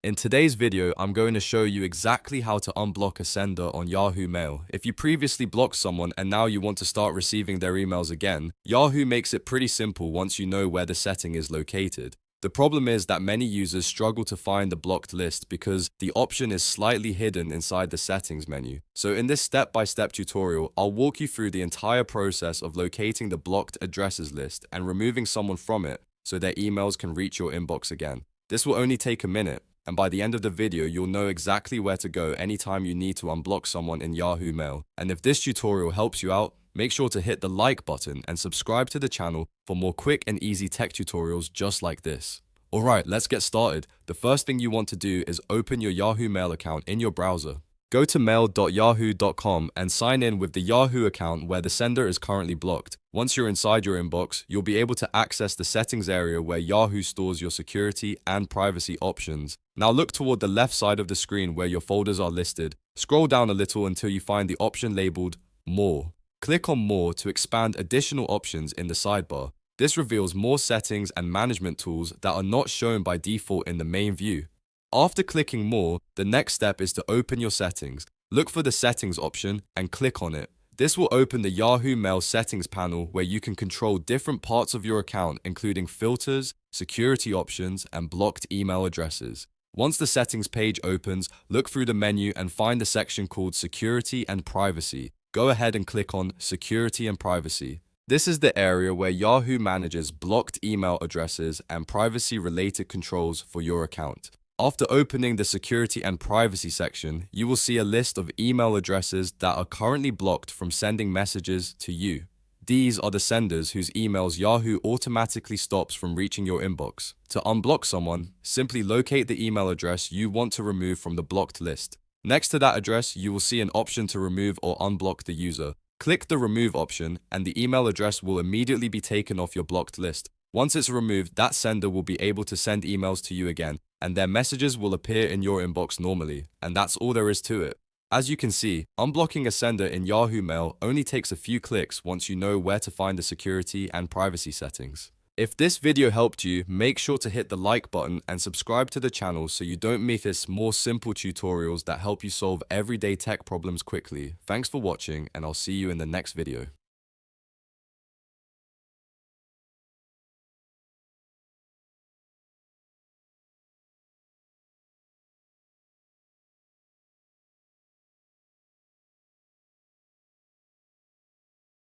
In today's video, I'm going to show you exactly how to unblock a sender on Yahoo Mail. If you previously blocked someone and now you want to start receiving their emails again, Yahoo makes it pretty simple once you know where the setting is located. The problem is that many users struggle to find the blocked list because the option is slightly hidden inside the settings menu. So in this step-by-step tutorial, I'll walk you through the entire process of locating the blocked addresses list and removing someone from it so their emails can reach your inbox again. This will only take a minute, and by the end of the video, you'll know exactly where to go anytime you need to unblock someone in Yahoo Mail. And if this tutorial helps you out, make sure to hit the like button and subscribe to the channel for more quick and easy tech tutorials just like this. Alright, let's get started. The first thing you want to do is open your Yahoo Mail account in your browser. Go to mail.yahoo.com and sign in with the Yahoo account where the sender is currently blocked. Once you're inside your inbox, you'll be able to access the settings area where Yahoo stores your security and privacy options. Now look toward the left side of the screen where your folders are listed. Scroll down a little until you find the option labeled More. Click on More to expand additional options in the sidebar. This reveals more settings and management tools that are not shown by default in the main view. After clicking More, the next step is to open your settings. Look for the Settings option and click on it. This will open the Yahoo Mail settings panel where you can control different parts of your account, including filters, security options, and blocked email addresses. Once the settings page opens, look through the menu and find the section called Security and Privacy. Go ahead and click on Security and Privacy. This is the area where Yahoo manages blocked email addresses and privacy-related controls for your account. After opening the Security and Privacy section, you will see a list of email addresses that are currently blocked from sending messages to you. These are the senders whose emails Yahoo automatically stops from reaching your inbox. To unblock someone, simply locate the email address you want to remove from the blocked list. Next to that address, you will see an option to remove or unblock the user. Click the Remove option, and the email address will immediately be taken off your blocked list. Once it's removed, that sender will be able to send emails to you again, and their messages will appear in your inbox normally. And that's all there is to it. As you can see, unblocking a sender in Yahoo Mail only takes a few clicks once you know where to find the security and privacy settings. If this video helped you, make sure to hit the like button and subscribe to the channel so you don't miss more simple tutorials that help you solve everyday tech problems quickly. Thanks for watching, and I'll see you in the next video.